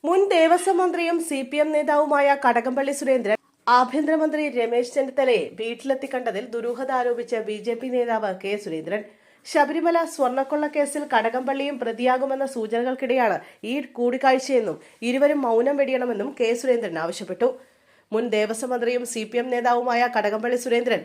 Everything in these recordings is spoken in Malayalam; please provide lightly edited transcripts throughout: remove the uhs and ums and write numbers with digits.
മുൻ ദേവസ്വം മന്ത്രിയും CPM നേതാവുമായ കടകംപള്ളി സുരേന്ദ്രൻ ആഭ്യന്തരമന്ത്രി രമേശ് ചെന്നിത്തലയെ വീട്ടിലെത്തി കണ്ടതിൽ ദുരൂഹത ആരോപിച്ച BJP നേതാവ് കെ സുരേന്ദ്രൻ. ശബരിമല സ്വർണ്ണക്കൊള്ള കേസിൽ കടകംപള്ളിയും പ്രതിയാകുമെന്ന സൂചനകൾക്കിടെയാണ് ഈ കൂടിക്കാഴ്ചയെന്നും ഇരുവരും മൗനം വെടിയണമെന്നും കെ സുരേന്ദ്രൻ ആവശ്യപ്പെട്ടു. മുൻ ദേവസ്വം മന്ത്രിയും CPM നേതാവുമായ കടകംപള്ളി സുരേന്ദ്രൻ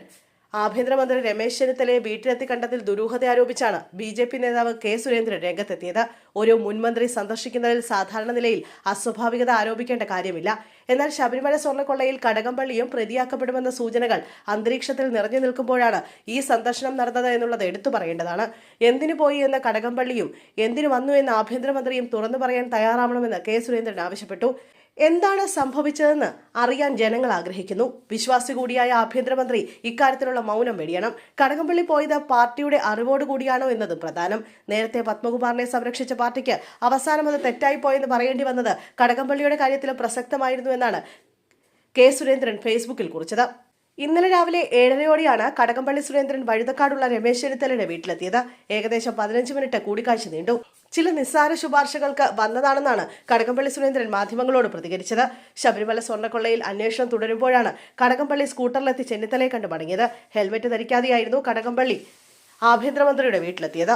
ആഭ്യന്തരമന്ത്രി രമേശ് ചെന്നിത്തലയെ വീട്ടിലെത്തി കണ്ടതിൽ ദുരൂഹത ആരോപിച്ചാണ് BJP നേതാവ് കെ സുരേന്ദ്രൻ രംഗത്തെത്തിയത്. ഒരു മുൻമന്ത്രി സന്ദർശിക്കുന്നതിൽ സാധാരണ നിലയിൽ അസ്വാഭാവികത ആരോപിക്കേണ്ട കാര്യമില്ല. എന്നാൽ ശബരിമല സ്വർണ്ണക്കൊള്ളയിൽ കടകംപള്ളിയും പ്രതിയാക്കപ്പെടുമെന്ന സൂചനകൾ അന്തരീക്ഷത്തിൽ നിറഞ്ഞു നിൽക്കുമ്പോഴാണ് ഈ സന്ദർശനം നടന്നത് എന്നുള്ളത് എടുത്തു പറയേണ്ടതാണ്. എന്തിനു പോയി എന്ന കടകംപള്ളിയും എന്തിനു വന്നു എന്ന ആഭ്യന്തരമന്ത്രിയും തുറന്നു പറയാൻ തയ്യാറാവണമെന്ന് കെ സുരേന്ദ്രൻ ആവശ്യപ്പെട്ടു. എന്താണ് സംഭവിച്ചതെന്ന് അറിയാൻ ജനങ്ങൾ ആഗ്രഹിക്കുന്നു. വിശ്വാസി കൂടിയായ ആഭ്യന്തരമന്ത്രി ഇക്കാര്യത്തിലുള്ള മൗനം വെടിയണം. കടകംപള്ളി പോയത് പാർട്ടിയുടെ അറിവോടുകൂടിയാണോ എന്നതും പ്രധാനം. നേരത്തെ പത്മകുമാറിനെ സംരക്ഷിച്ച പാർട്ടിക്ക് അവസാനം അത് തെറ്റായി പോയെന്ന് പറയേണ്ടി വന്നത് കടകംപള്ളിയുടെ കാര്യത്തിലും പ്രസക്തമായിരുന്നു എന്നാണ് കെ സുരേന്ദ്രൻ ഫേസ്ബുക്കിൽ കുറിച്ചത്. ഇന്നലെ രാവിലെ 7:30 കടകംപള്ളി സുരേന്ദ്രൻ വഴുതക്കാടുള്ള രമേശ് ചെന്നിത്തലയുടെ വീട്ടിലെത്തിയത്. ഏകദേശം 15 മിനിറ്റ് കൂടിക്കാഴ്ച നീണ്ടു. ചില നിസ്സാര ശുപാർശകൾക്ക് വന്നതാണെന്നാണ് കടകംപള്ളി സുരേന്ദ്രൻ മാധ്യമങ്ങളോട് പ്രതികരിച്ചത്. ശബരിമല സ്വർണ്ണക്കൊള്ളയിൽ അന്വേഷണം തുടരുമ്പോഴാണ് കടകംപള്ളി സ്കൂട്ടറിലെത്തി ചെന്നിത്തലയെ കണ്ട് മടങ്ങിയത്. ഹെൽമെറ്റ് ധരിക്കാതെയായിരുന്നു കടകംപള്ളി ആഭ്യന്തരമന്ത്രിയുടെ വീട്ടിലെത്തിയത്.